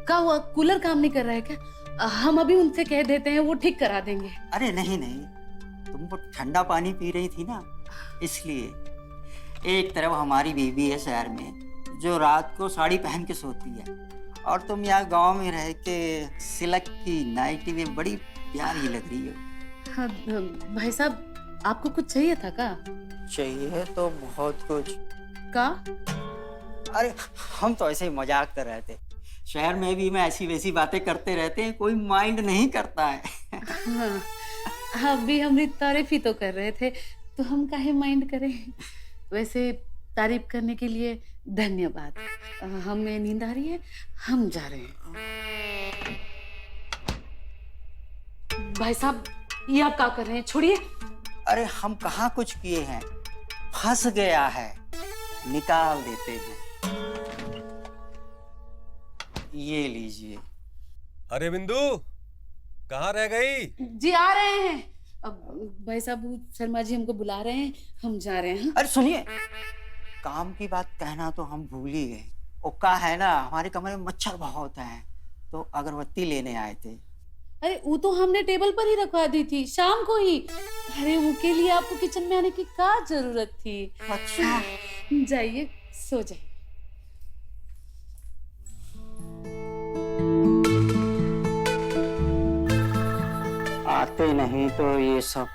क्या हुआ, कूलर काम नहीं कर रहा है क्या? हम अभी उनसे कह देते हैं, वो ठीक करा देंगे। अरे नहीं नहीं, तुम वो ठंडा पानी पी रही थी ना, इसलिए। एक तरफ हमारी बीवी है शहर में जो रात को साड़ी पहन के सोती है, और तुम यहाँ गांव में रह के सिल्क की नाइटी में बड़ी प्यारी लग रही हो। हाँ, भाई साहब आपको कुछ चाहिए था का? चाहिए तो बहुत कुछ। का? अरे हम तो ऐसे ही मजाक कर रहे थे, शहर में भी मैं ऐसी वैसी बातें करते रहते हैं, कोई माइंड नहीं करता है। हाँ, अभी हमारी तारीफ ही तो कर रहे थे, तो हम काहे माइंड करें। वैसे तारीफ करने के लिए धन्यवाद। हमें नींद आ रही है, हम जा रहे हैं। भाई साहब ये आप क्या कर रहे हैं, छोड़िए। अरे हम कहाँ कुछ किए हैं, फंस गया है, निकाल देते हैं। ये लीजिए। अरे बिंदु, कहाँ रह गई? जी आ रहे हैं। अब भाई साहब शर्मा जी हमको बुला रहे हैं, हम जा रहे हैं। अरे सुनिए, काम की बात कहना तो हम भूल ही गए। वो का है ना, हमारे कमरे में मच्छर बहुत हैं, तो अगरबत्ती लेने आए थे। अरे वो तो हमने टेबल पर ही रखवा दी थी शाम को ही। अरे उनके लिए आपको किचन में आने की क्या जरूरत थी? अच्छा जाइए सो जाइए। आते नहीं तो ये सब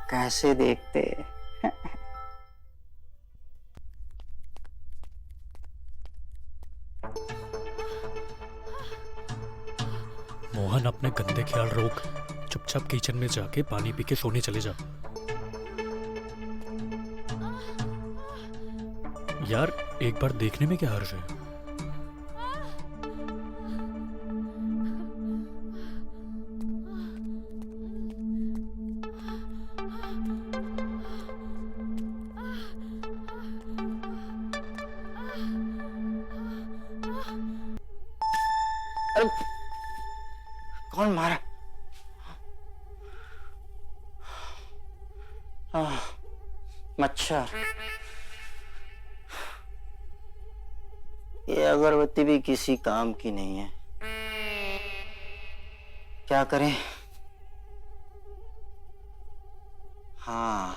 कैसे देखते। मोहन, अपने गंदे ख्याल रोक, चुपचाप किचन में जाके पानी पी के सोने चले जा। यार एक बार देखने में क्या हर्ज है? कौन मारा? मच्छर। ये अगरबत्ती भी किसी काम की नहीं है। क्या करें? हाँ,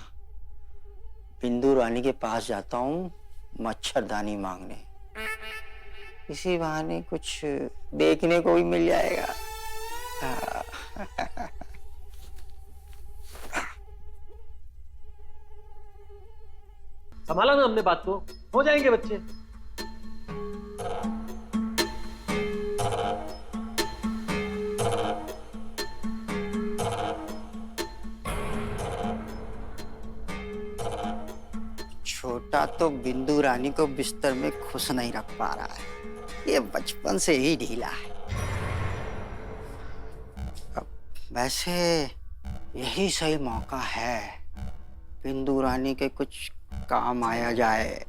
बिंदु रानी के पास जाता हूँ मच्छरदानी मांगने। इसी बहाने कुछ देखने को भी मिल जाएगा। संभाला ना हमने बात को, हो जाएंगे बच्चे। छोटा तो बिंदु रानी को बिस्तर में खुश नहीं रख पा रहा है। ये बचपन से ही ढीला है। अब वैसे यही सही मौका है, बिंदु रानी के कुछ काम आया जाए।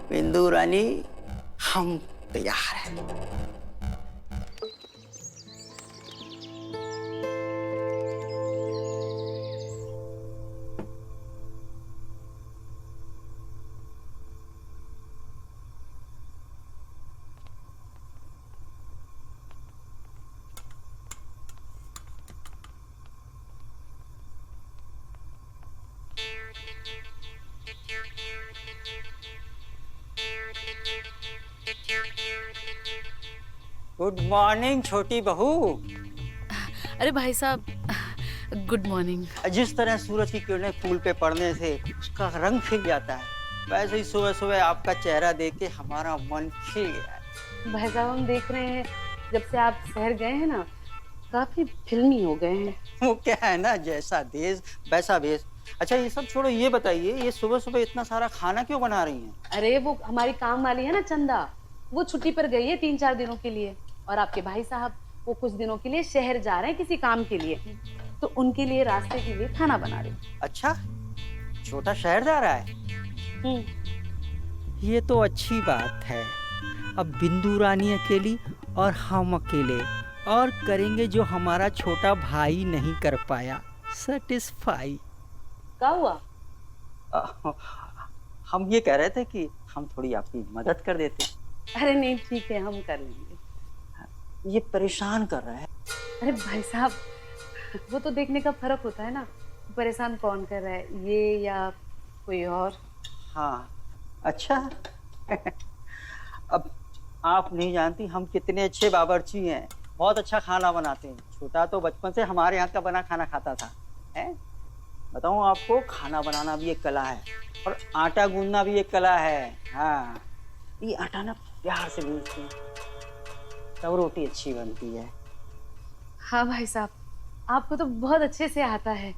बिंदु रानी, हम तैयार हैं। गुड मॉर्निंग छोटी बहू। अरे भाई साहब, गुड मॉर्निंग। जिस तरह सूरज की किरणें फूल पे पड़ने से उसका रंग खिल जाता है, वैसे ही सुबह सुबह आपका चेहरा देख के हमारा मन खिल गया है। भाई साहब, हम देख रहे हैं जब से आप शहर गए हैं ना, काफी फिल्मी हो गए हैं। वो क्या है ना, जैसा देश वैसा भेष। अच्छा ये सब छोड़ो, ये बताइए ये सुबह सुबह इतना सारा खाना क्यों बना रही हैं? अरे वो हमारी काम वाली है ना चंदा, वो छुट्टी पर गई है 3-4 दिनों के लिए, और आपके भाई साहब वो कुछ दिनों के लिए शहर जा रहे हैं किसी काम के लिए, तो उनके लिए रास्ते के लिए खाना बना रही। अच्छा, छोटा शहर जा रहा है? ये तो अच्छी बात है। अब बिंदु रानी अकेली और हम अकेले, और करेंगे जो हमारा छोटा भाई नहीं कर पाया, सेटिस्फाई। क्या हुआ? हम ये कह रहे थे कि हम थोड़ी आपकी मदद कर देते। अरे नहीं, ठीक है, हम कर लेंगे। ये परेशान कर रहा है। अरे भाई साहब, वो तो देखने का फर्क होता है ना, परेशान कौन कर रहा है, ये या कोई और। हाँ, अच्छा। अब आप नहीं जानती हम कितने अच्छे बावर्ची हैं, बहुत अच्छा खाना बनाते हैं। छोटा तो बचपन से हमारे यहाँ का बना खाना खाता था। है बताऊँ आपको, खाना बनाना भी एक कला है, और आटा गूंदना भी एक कला है। हाँ, ये आटा ना प्यार से गूंदते हैं, तब रोटी अच्छी बनती है। हाँ भाई साहब, आपको तो बहुत अच्छे से आता है,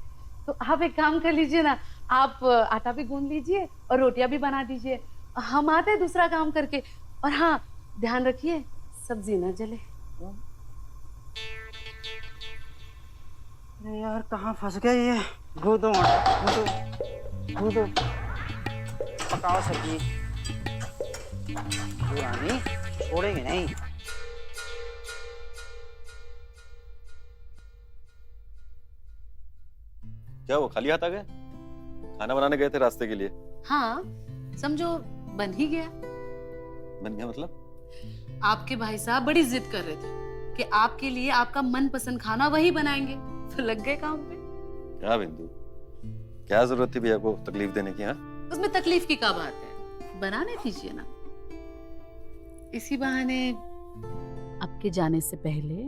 तो आप एक काम कर लीजिए ना, आप आटा भी गूंद लीजिए और रोटियां भी बना दीजिए, हम आते हैं दूसरा काम करके। और हाँ, ध्यान रखिए सब्जी ना जले। अरे यार, कहाँ फंस गए ये? गूंदो आटा, गूंदो, पकाओ सब्जी। रानी छोड़ेंगे नहीं। क्या वो खाली हाथ आ गए? खाना बनाने गए थे रास्ते के लिए? हाँ, समझो बन ही गया। बन गया मतलब? आपके भाई साहब बड़ी जिद कर रहे थे कि आपके लिए आपका मनपसंद खाना वही बनाएंगे, तो लग गए काम पे। क्या बिंदु, क्या जरूरत थी भैया को तकलीफ देने की? हाँ, उसमें तकलीफ की क्या बात है, बनाने दीजिए ना। इसी बहाने आपके जाने से पहले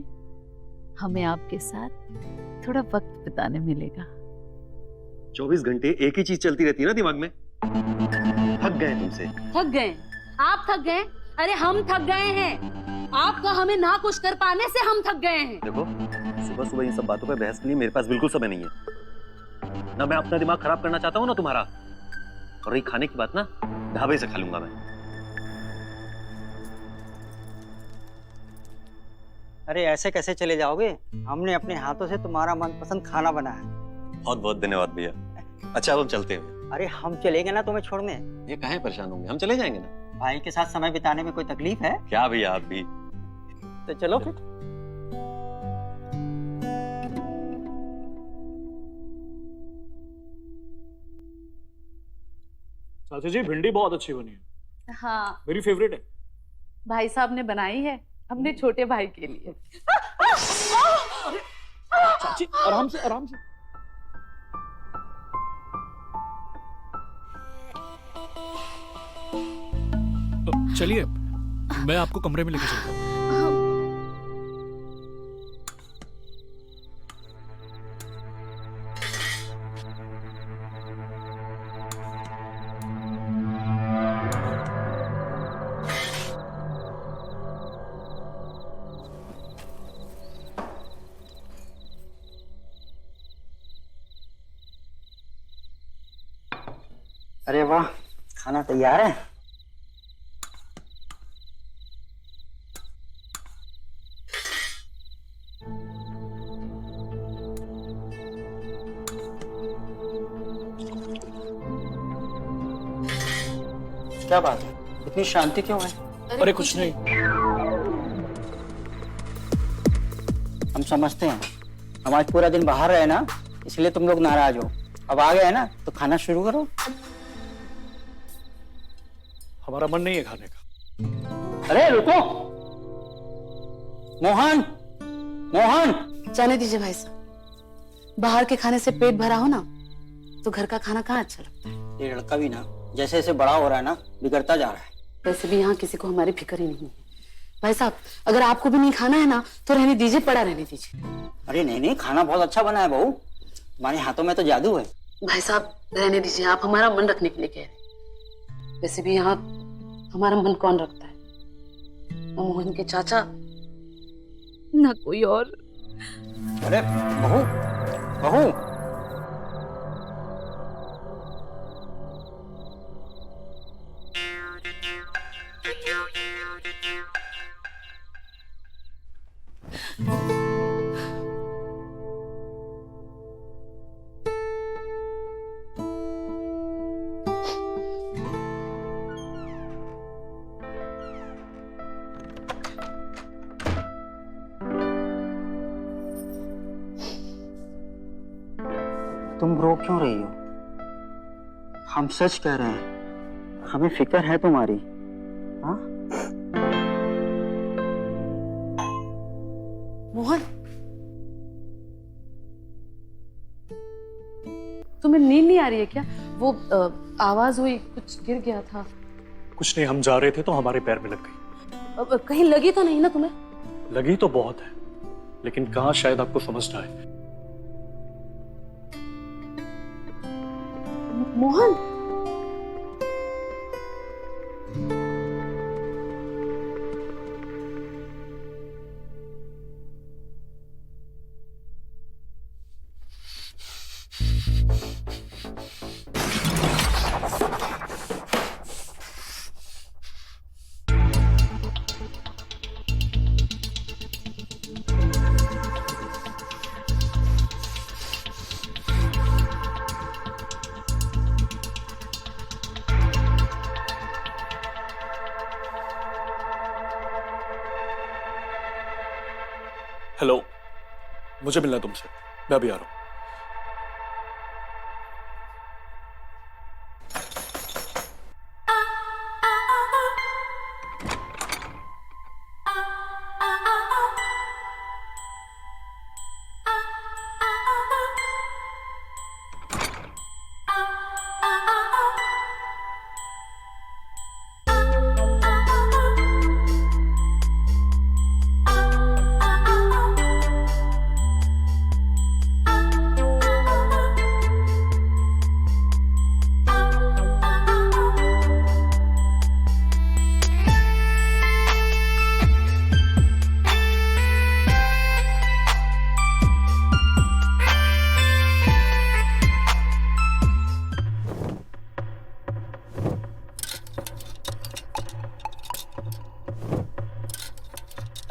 हमें आपके साथ थोड़ा वक्त बिताने मिलेगा। 24 घंटे एक ही चीज चलती रहती है ना दिमाग में। थक गए तुमसे। थक गए? आप थक गए? अरे हम थक गए हैं। आपका हमें ना कुछ कर पाने से हम थक गए हैं। देखो, सुबह सुबह इन सब बातों पे बहस के लिए मेरे पास बिल्कुल समय नहीं है। ना मैं अपना दिमाग खराब करना चाहता हूँ ना तुम्हारा। और रही खाने की बात ना, ढाबे से खा लूंगा मैं। अरे ऐसे कैसे चले जाओगे? हमने अपने हाथों से तुम्हारा मनपसंद खाना बनाया। बहुत बहुत धन्यवाद भैया। अच्छा, अब हम चलते हैं। अरे हम चलेंगे ना तुम्हें छोड़ने। ये काहे परेशान होंगे, हम चले जाएंगे ना। भाई के साथ समय बिताने में कोई तकलीफ है क्या भैया? आप भी तो चलो फिर। चाची जी, भिंडी बहुत अच्छी बनी है, हाँ, मेरी फेवरेट है। भाई साहब ने बनाई है अपने छोटे भाई के लिए। चाची आराम से, आराम से। चलिए, मैं आपको कमरे में लेके चलता हूँ। अरे वाह, खाना तैयार है। क्या बात है, इतनी शांति क्यों है? अरे कुछ नहीं। हम समझते हैं, हम आज पूरा दिन बाहर रहे ना, इसलिए तुम लोग नाराज हो। अब आ गए ना तो खाना शुरू करो। हमारा मन नहीं है खाने का। अरे रुको, मोहन, मोहन। जाने दीजिए भाई साहब, बाहर के खाने से पेट भरा हो ना तो घर का खाना कहाँ अच्छा लगता है। ये लड़का भी ना जैसे जैसे बड़ा हो रहा है ना, बिगड़ता जा रहा है। वैसे भी यहाँ किसी को हमारी फिक्र ही नहीं है। भाई साहब, अगर आपको भी नहीं खाना है ना तो रहने दीजिए, पड़ा रहने दीजिए। अरे नहीं नहीं, खाना बहुत अच्छा बना है बहू, तुम्हारे हाथों में तो जादू है। भाई साहब रहने दीजिए, आप हमारा मन रखने के लिए कह रहे हैं। वैसे भी यहाँ हमारा मन कौन रखता है, न मोहन के चाचा न कोई और। अरे बहू, बहू। तुम रो क्यों रही हो? हम सच कह रहे हैं, हमें फिक्र है तुम्हारी। हाँ? मोहन, तुम्हें नींद नहीं आ रही है क्या? वो आवाज हुई, कुछ गिर गया था। कुछ नहीं, हम जा रहे थे तो हमारे पैर में लग गई। कहीं लगी तो नहीं ना तुम्हें? लगी तो बहुत है, लेकिन कहाँ शायद आपको समझ ना आए। मोहन, हेलो, मुझे मिलना है तुमसे, मैं अभी आ रहा हूँ।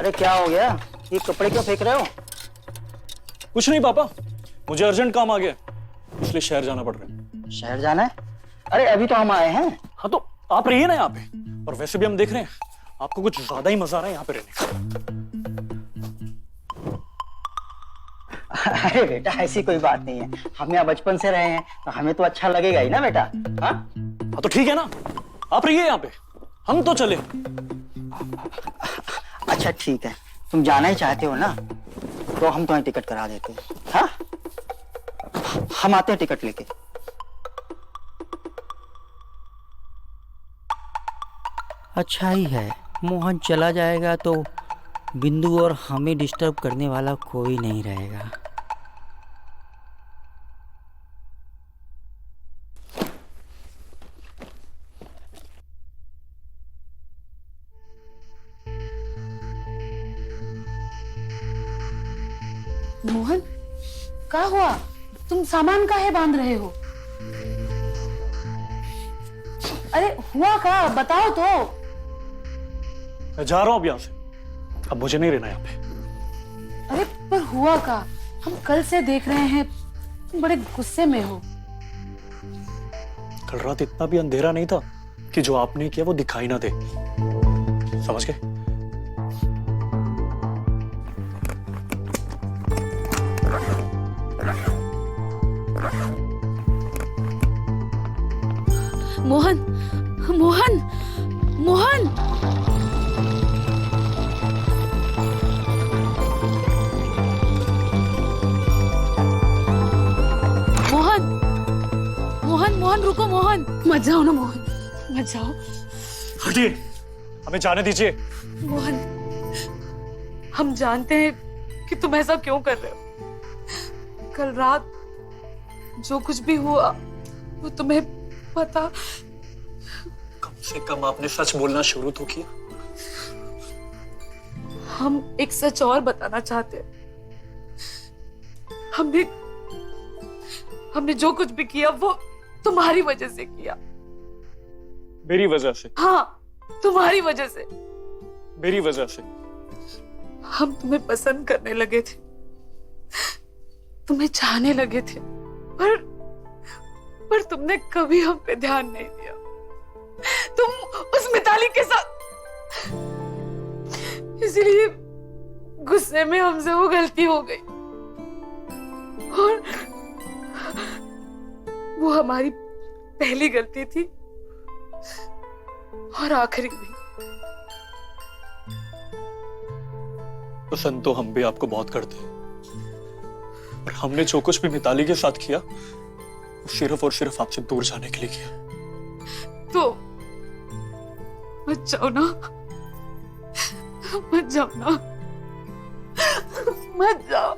अरे क्या हो गया, ये कपड़े क्यों फेंक रहे हो? कुछ नहीं पापा, मुझे अर्जेंट काम आ गया इसलिए शहर जाना पड़ रहा है। शहर जाना है? अरे अभी तो हम आए हैं। हाँ तो आप रहिए ना यहाँ पे, और वैसे भी हम देख रहे हैं आपको कुछ ज्यादा ही मजा आ रहा है यहाँ पे रहने का। अरे बेटा ऐसी कोई बात नहीं है, हम यहाँ बचपन से रहे हैं तो हमें तो अच्छा लगेगा ही ना बेटा। हाँ तो ठीक है ना, आप रहिए यहाँ पे, हम तो चले। अच्छा ठीक है, तुम जाना ही चाहते हो ना तो हम तुम्हें टिकट करा देते हैं। हाँ हम आते हैं टिकट लेके। अच्छा ही है, मोहन चला जाएगा तो बिंदु और हमें डिस्टर्ब करने वाला कोई नहीं रहेगा। मोहन, क्या हुआ? तुम सामान काहे बांध रहे हो? अरे हुआ क्या, बताओ तो। मैं जा रहा हूँ अब यहाँ से, अब मुझे नहीं रहना यहाँ पे। अरे पर हुआ क्या? हम कल से देख रहे हैं तुम बड़े गुस्से में हो। कल रात इतना भी अंधेरा नहीं था कि जो आपने किया वो दिखाई ना दे, समझ गए? मोहन, मोहन, मोहन। मोहन, मोहन, मोहन रुको मोहन। मत जाओ ना मोहन, मत जाओ। हटिए, हमें जाने दीजिए। मोहन, हम जानते हैं कि तुम ऐसा क्यों कर रहे हो। कल रात जो कुछ भी हुआ वो तुम्हें पता। कम से कम आपने सच बोलना शुरू तो किया। हम एक सच और बताना चाहते हैं। हमने जो कुछ भी किया वो तुम्हारी वजह से किया। मेरी वजह से? हाँ, तुम्हारी वजह से। मेरी वजह से? हम तुम्हें पसंद करने लगे थे, तुम्हें चाहने लगे थे, पर तुमने कभी हम पे ध्यान नहीं दिया। तुम उस मिताली के साथ, इसलिए गुस्से में हमसे वो गलती हो गई और वो हमारी पहली गलती थी और आखिरी भी। पसंद तो हम भी आपको बहुत करते हैं, पर हमने जो कुछ भी मिताली के साथ किया वो सिर्फ और सिर्फ आपसे दूर जाने के लिए किया। तो मत जाओ ना, मत जाओ ना, मत जाओ।